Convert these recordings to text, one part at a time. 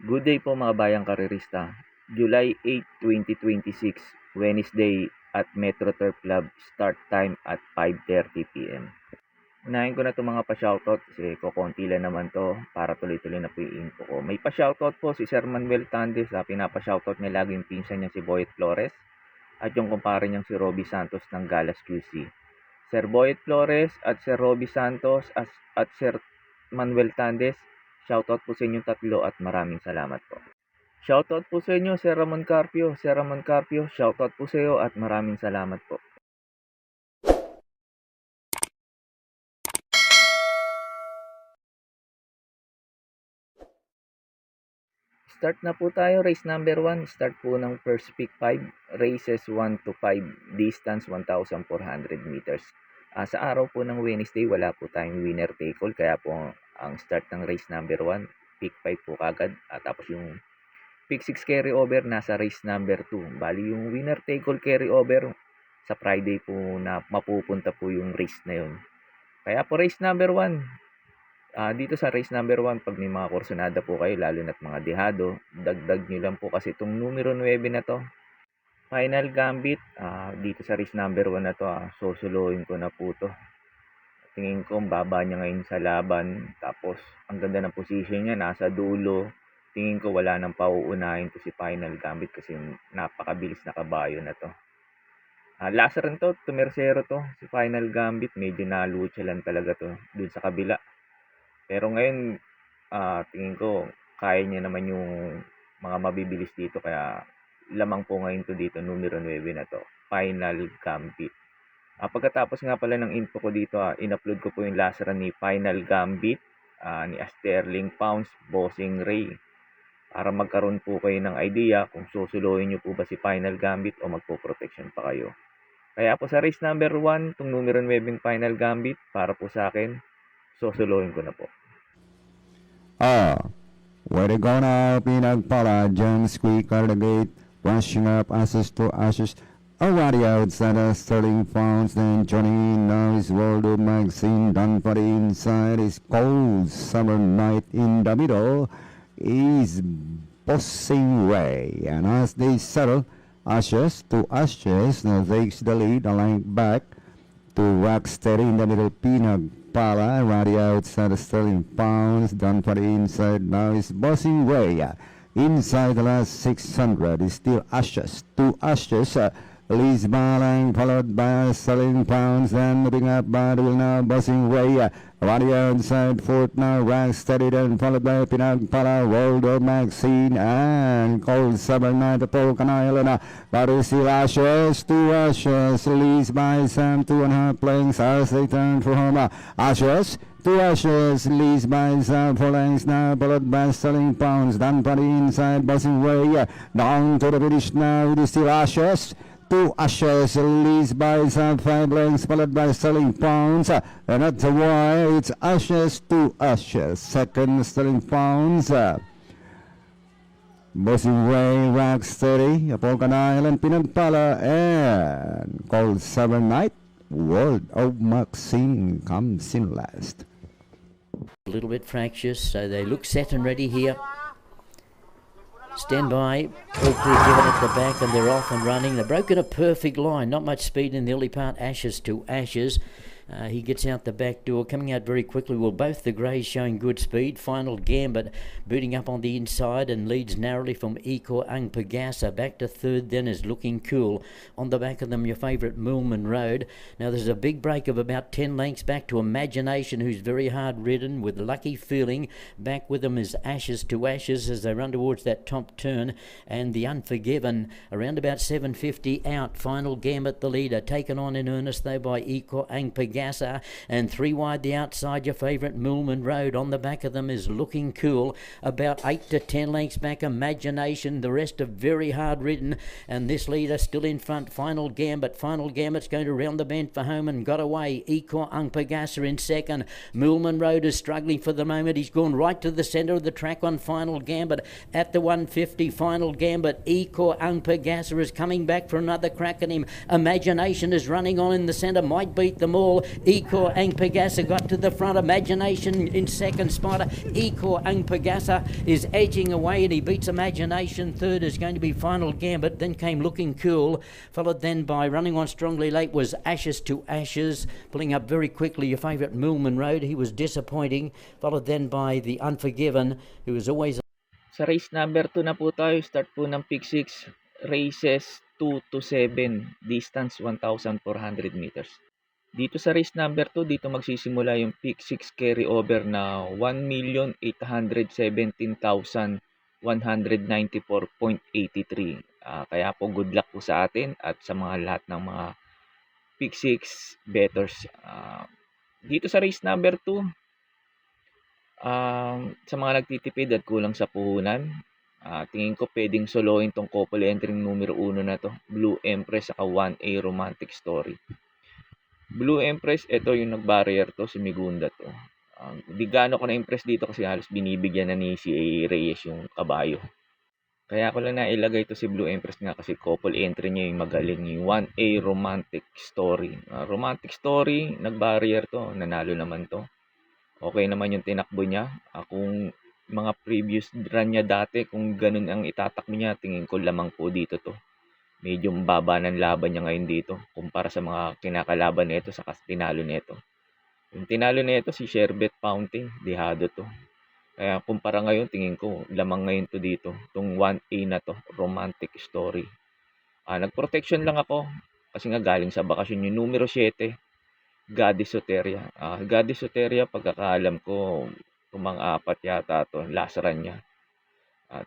Good day po mga bayang karerista. July 8, 2026, Wednesday at Metro Turf Club, start time at 5:30 PM. Unahin ko na itong mga pa-shoutout kasi kukonti lang naman to para tuloy-tuloy na po yung info ko. May pa-shoutout po si Sir Manuel Tandes, pinapa-shoutout niya lagi yung pinsan niya si Boyet Flores at yung kumpare niyang si Robbie Santos ng Galas QC. Sir Boyet Flores at Sir Robbie Santos at Sir Manuel Tandes, shoutout po sa inyong tatlo at maraming salamat po. Shoutout po sa inyo, Sir Ramon Carpio. Sir Ramon Carpio, shoutout po sa iyo at maraming salamat po. Start na po tayo, race number 1. Start po ng first pick 5, races 1 to 5, distance 1,400 meters. Sa araw po ng Wednesday, wala po tayong winner take all, kaya po ang start ng race number 1, pick 5 po kagad. Tapos yung pick 6 carry over nasa race number 2. Bali yung winner take all carry over sa Friday po na mapupunta po yung race na yun. Kaya po race number 1, dito sa race number 1, pag may mga kursunada po kayo, lalo na't mga dehado, dagdag nyo lang po kasi itong numero 9 na to. Final Gambit, dito sa race number 1 na to, susuluhin ko na po to. Tingin ko baba niya ngayon sa laban, tapos ang ganda ng position niya, nasa dulo. Tingin ko wala nang pauunahin to si Final Gambit kasi napakabilis na kabayo na to. Last rin to, tumersero to, si Final Gambit, medyo nalucha lang talaga to dun sa kabila. Pero ngayon, tingin ko kaya niya naman yung mga mabibilis dito, kaya lamang po ngayon to dito, numero 9 na to, Final Gambit. Pagkatapos nga pala ng info ko dito, in-upload ko po yung last run ni Final Gambit, ni Sterling Pounds, Bossing Ray, para magkaroon po kayo ng idea kung susuluhin nyo po ba si Final Gambit o magpo-protection pa kayo. Kaya po sa race number 1, itong numero 9 Final Gambit, para po sa akin, susuluhin ko na po. Where they go now, pinagpala, John Squeaker the gate, rushing up ashes to ashes. Already outside of Sterling Founds, then joining in now is Waldo Maxine, done for the inside is cold summer night in the middle is Bossing Ray, and as they settle ashes to ashes, now takes the lead, a back to Rocksteady in the middle, Pinagpala, already outside of Sterling Pounds, done for the inside, now is Bossing Ray. Inside the last 600 is still ashes, 2 ashes, Liz Balang, followed by Sterling Pounds, then moving up by the wheel now, Bossing Ray, already outside 4th now, Rocksteady, then followed by Pinagpala, Waldo Maxine, and Cold Summer Night, the Polka Island, but is still ashes, 2 ashes, Liz by Sam, 2.5 lengths as they turn for home, ashes, 2 ashes, leads by Sam 4 lengths now, followed by Sterling Pounds, done by the inside, Bossing Ray, down to the finish now, it is still ashes, 2 ashes, leads by Sam 5 lengths, followed by Sterling Pounds, and that's why it's ashes, 2 ashes, second Sterling Pounds, Bossing Ray, Rocksteady, Polka Island, Pinagpala, and Cold Summer Night, World of Maxine comes in last. A little bit fractious, so they look set and ready here. Stand by, all clear given at the back, and they're off and running. They've broken a perfect line, not much speed in the early part, ashes to ashes. He gets out the back door, coming out very quickly. Well, both the greys showing good speed. Final Gambit booting up on the inside and leads narrowly from Eco Ang Pagasa. Back to third then is Looking Cool. On the back of them, your favourite Moolman Road. Now, there's a big break of about 10 lengths back to Imagination, who's very hard ridden with Lucky Feeling. Back with them is Ashes to Ashes as they run towards that top turn. And the Unforgiven around about 750 out. Final Gambit the leader, taken on in earnest though by Eco Ang Pagasa. And 3 wide the outside, your favourite Moolman Road. On the back of them is Looking Cool, about 8 to 10 lengths back Imagination. The rest are very hard ridden, and this leader still in front, Final Gambit. Final Gambit's going to round the bend for home and got away. Eco Ang Pagasa in second. Moolman Road is struggling for the moment. He's gone right to the centre of the track on Final Gambit at the 150. Final Gambit, Eco Ang Pagasa is coming back for another crack at him. Imagination is running on in the centre, might beat them all. Ecor Ang Pagasa got to the front. Imagination in second. Spider. Ecor Ang Pagasa is edging away and he beats Imagination. Third is going to be Final Gambit. Then came Looking Cool, followed then by Running On Strongly Late was Ashes to Ashes, pulling up very quickly your favourite Millman Road. He was disappointing, followed then by The Unforgiven, who was always Sa race number 2 na po tayo, start po ng pick 6, races 2 to 7, distance 1,400 meters. Dito sa race number 2, dito magsisimula yung pick 6 carry over na 1,807,194.83. Kaya po good luck po sa atin at sa mga lahat ng mga pick 6 bettors. Dito sa race number 2, sa mga nagtitipid at kulang sa puhunan, tingin ko pwedeng soloin tong couple entering numero 1 na to, Blue Empress saka 1A Romantic Story. Blue Empress, ito yung nag-barrier to, si Migunda to. Di gaano ko na-impress dito kasi halos binibigyan na ni C.A. Reyes yung kabayo. Kaya ko lang nailagay to si Blue Empress nga kasi couple entry niya yung magaling, yung 1A Romantic Story. Romantic Story, nag-barrier to, nanalo naman to. Okay naman yung tinakbo niya. Kung mga previous run niya dati, kung ganun ang itatakbo niya, tingin ko lamang po dito to. Medyo baba ng laban niya ngayon dito kumpara sa mga kinakalaban nito sa tinalo nito. Yung tinalo nito si Sherbet Fountain, dehado to. Kaya kumpara ngayon, tingin ko lamang ngayon to dito. Itong 1A na to, Romantic Story. Nag-protection lang ako kasi nga galing sa bakasyon yung numero 7. Goddess Soteria. Goddess Soteria, pagkakaalam ko, mga 4 yata to, last run niya.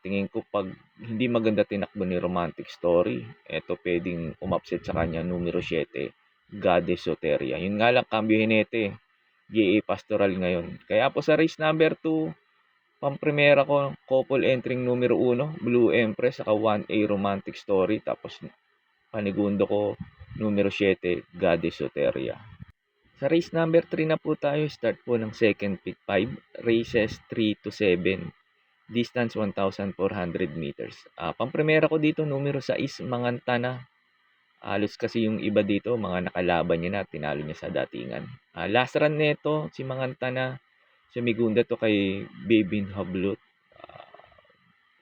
Tingin ko pag hindi maganda tinakbo ni Romantic Story, eto pwedeng umupset sa kanya numero 7, Goddess Soteria. Yun nga lang, cambio hinete, GA Pastoral ngayon. Kaya po sa race number 2, pamprimera ko, couple entering numero 1, Blue Empress, saka 1A Romantic Story, tapos panigundo ko numero 7, Goddess Soteria. Sa race number 3 na po tayo, start po ng second pick 5, races 3 to 7, distance 1,400 meters. Pamprimera ko dito, numero 6, Mangantana. Halos kasi yung iba dito, mga nakalaban niya na, tinalo niya sa datingan. Last run nito, si Mangantana, sumigunda to kay Babin Hablut.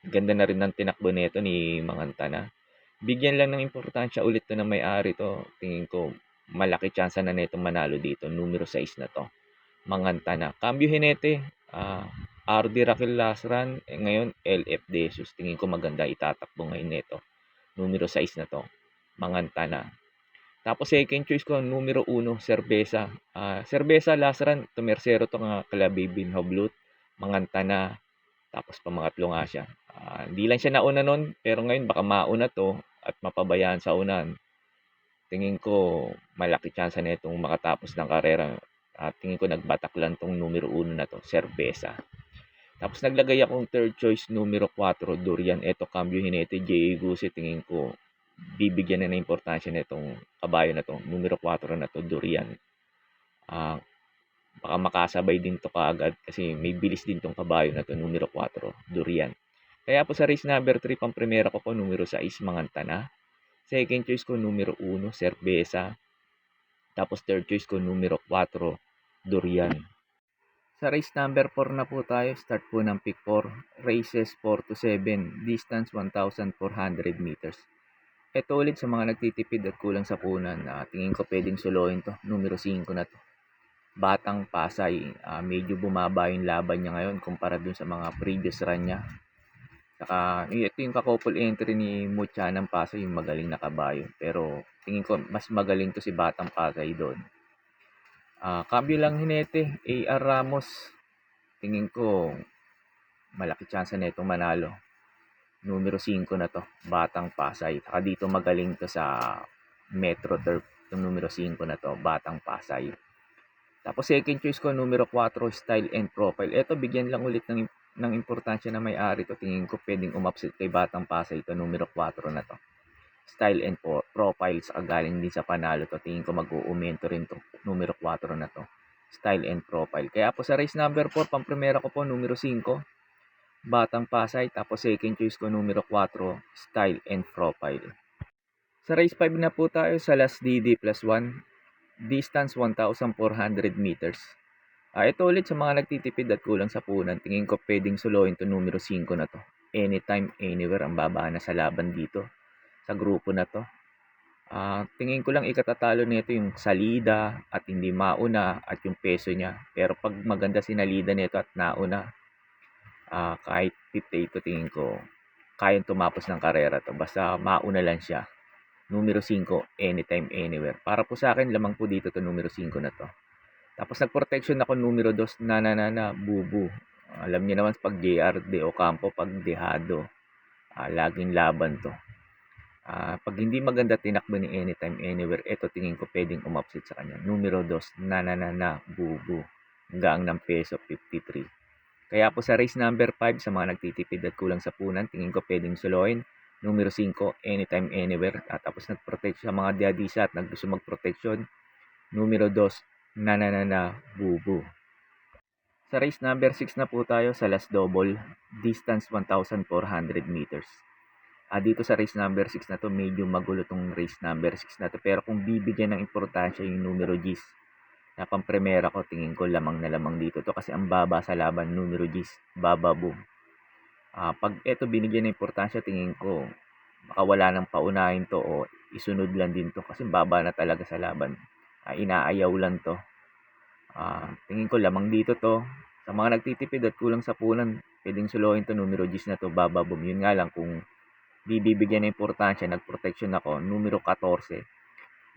Ganda na rin ng tinakbo nito ni Mangantana. Bigyan lang ng importansya ulit to ng may-ari to. Tingin ko, malaki chance na nito manalo dito. Numero 6 na to. Mangantana. Cambio hinete. RD Raquel last run. Ngayon, LF Jesus. Tingin ko maganda itatakbo ngayon nito. Numero 6 na to. Mangantana. Tapos second choice ko, numero 1, Cerveza. Cerveza last run. Tumersero to nga kala Babin Hablut. Mangantana. Tapos pamangatlo nga siya. Hindi lang siya nauna nun. Pero ngayon, baka mauna to at mapabayaan sa unan. Tingin ko malaki chance na itong makatapos ng karera. Tingin ko nagbatak lang tong numero 1 na to, Cerveza. Tapos naglagay akong third choice, numero 4, Durian. Ito, cambio hinete, J.A. Guse. Tingin ko bibigyan na ng importansya na itong kabayo na to, numero 4 na to, Durian. Baka makasabay din to kaagad kasi may bilis din tong kabayo na to, numero 4, Durian. Kaya po sa race number 3, pamprimera ko po, numero 6, Mangantana. Second choice ko, numero 1, Cerveza. Tapos third choice ko, numero 4, Durian. Sa race number 4 na po tayo, start po ng pick 4, races 4 to 7, distance 1,400 meters. Ito ulit sa mga nagtitipid at kulang sa punan, tingin ko pwedeng soloin to, numero 5 na to. Batang Pasay, medyo bumaba yung laban niya ngayon kumpara dun sa mga previous run niya. Saka ito yung ka-couple entry ni Mucha ng Pasay, yung magaling na kabayo. Pero tingin ko mas magaling to si Batang Pasay doon. Cambio lang hinete, AR Ramos. Tingin ko malaki chance na itong manalo. Numero 5 na to, Batang Pasay. Saka dito magaling to sa Metro Turf. Itong numero 5 na to, Batang Pasay. Tapos second choice ko, numero 4, Style and Profile. Ito, bigyan lang ulit ng importansya na may-ari to. Tingin ko pwedeng umupset kay Batang Pasay ito, numero 4 na to. Style and Profile, sa galing din sa panalo to. Tingin ko mag-uumento rin to, numero 4 na to. Style and Profile. Kaya po sa race number 4, pamprimera ko po, numero 5, Batang Pasay. Tapos second choice ko, numero 4, Style and Profile. Sa race 5 na po tayo, sa last DD plus 1. distance 1,400 meters. Ito ulit sa mga nagtitipid at kulang sa punan, tingin ko pwedeng solohin to numero 5 na to. Anytime, anywhere ang babana sa laban dito sa grupo na to. Tingin ko lang ikatatalo nito yung salida at hindi mauna at yung peso niya. Pero pag maganda sinalida nito at nauna, kahit 58 tingin ko kayang tumapos ng karera to. Basta mauna lang siya. Numero 5, anytime, anywhere. Para po sa akin, lamang po dito to numero 5 na to. Tapos nag-protection ako numero 2, na bubu. Alam niyo naman pag JR de Ocampo, pag dehado, laging laban to. Pag hindi maganda tinakbo ni anytime, anywhere, ito tingin ko pwedeng umupset sa kanya. Numero 2, na bubu. Hanggang ng peso 53. Kaya po sa race number 5, sa mga nagtitipid at kulang sa punan, tingin ko pwedeng solohin. Numero 5, anytime, anywhere. Tapos nag-protect sa mga diadisa at gusto mag-protection. Numero 2, na bubu. Sa race number 6 na po tayo sa last double, distance 1,400 meters. Dito sa race number 6 na to, medyo magulo tong race number 6 na to. Pero kung bibigyan ng importansya yung numero Gs, na pang-primera ko, tingin ko lamang na lamang dito to kasi ang baba sa laban, numero Gs, baba boom. Pag ito binigyan ng importansya, tingin ko baka wala nang paunahin to o isunod lang din to kasi baba na talaga sa laban. Inaayaw lang to. Tingin ko lamang dito to. Sa mga nagtitipid at kulang sa punan, pwedeng suluhin to numero Gs na to, baba boom. Yun nga lang kung bibigyan ng importansya, nag-protection ako, numero 14,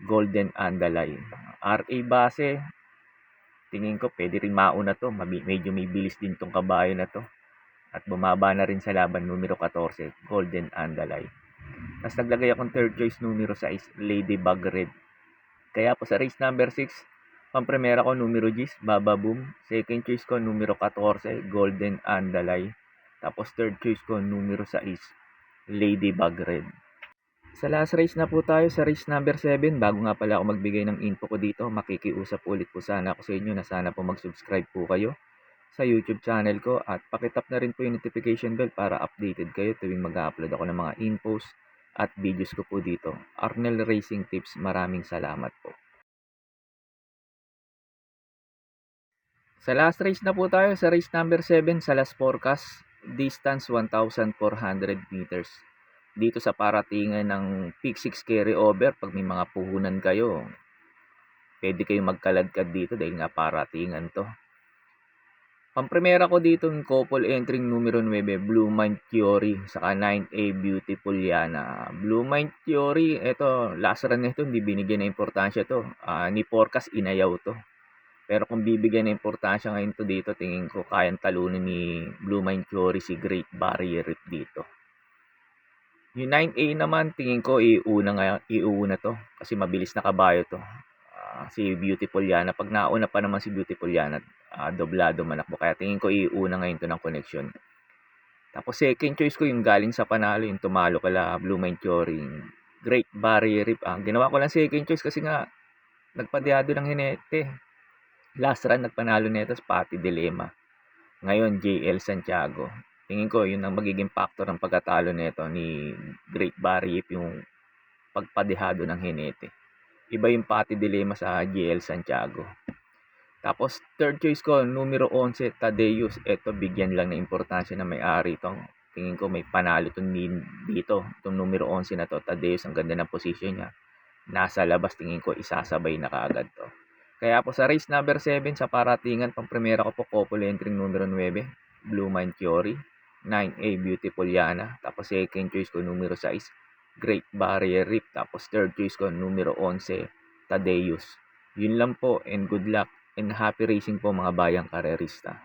Golden Andalay. RA base, tingin ko pwede rin mauna to, medyo may bilis din tong kabayo na to. At bumaba na rin sa laban, numero 14, Golden Andalay. Tapos naglagay akong third choice, numero 6, Ladybug Red. Kaya po sa race number 6, pang-primera ko, numero Gs, Baba Boom. Second choice ko, numero 14, Golden Andalay. Tapos third choice ko, numero 6, Ladybug Red. Sa last race na po tayo, sa race number 7, bago nga pala ako magbigay ng info ko dito, makikiusap ulit po sana ako sa inyo na sana po mag-subscribe po kayo sa YouTube channel ko at pakitap na rin po yung notification bell para updated kayo tuwing mag-upload ako ng mga infos at videos ko po dito. Arnel Racing Tips, maraming salamat po. Sa last race na po tayo, sa race number 7, sa last forecast, distance 1,400 meters. Dito sa paratingan ng Peak 6 carryover, pag may mga puhunan kayo, pwede kayong magkaladkad dito dahil nga paratingan to. Pang-primera ko dito yung couple entering numero 9, Blue Mind Theory, saka 9A Beautiful Yana. Blue Mind Theory, eto, last run nito, hindi binigyan ng importansya to. Ni forecast, inayaw to. Pero kung bibigyan ng importansya ngayon to dito, tingin ko kayang talunin ni Blue Mind Theory si Great Barrier Reef dito. Yung 9A naman, tingin ko iuna to kasi mabilis na kabayo to. Si Beautiful Yana, pag nauna pa naman si Beautiful Yana, doblado manakbo. Kaya tingin ko iuna ngayon to ng connection. Tapos second choice ko yung galing sa panalo, yung tumalo kala Blue Mind Theory, Great Barrier Reef. Ginawa ko lang second choice kasi nga nagpadyado ng hinete. Last run nagpanalo nito sa Pati Dilemma. Ngayon JL Santiago. Tingin ko yun ang magiging factor ng pagkatalo nito ni Great Barrier, yung pagpadehado ng hinete. Iba yung Pati Dilemma sa JL Santiago. Tapos third choice ko, numero 11, Tadeus. Ito bigyan lang ng importansya na may-ari itong. Tingin ko may panalo dito. Itong numero 11 na to, Tadeus, ang ganda ng position niya. Nasa labas, tingin ko isasabay na kaagad to. Kaya po sa race number 7, sa paratingan, pang-primera ko po, couple entering numero 9, Blue Mind Theory, 9A Beautiful Yana. Tapos second choice ko, numero 6, Great Barrier Reef. Tapos third choice ko, numero 11, Tadeus. Yun lang po, and good luck and happy racing po mga bayang karerista.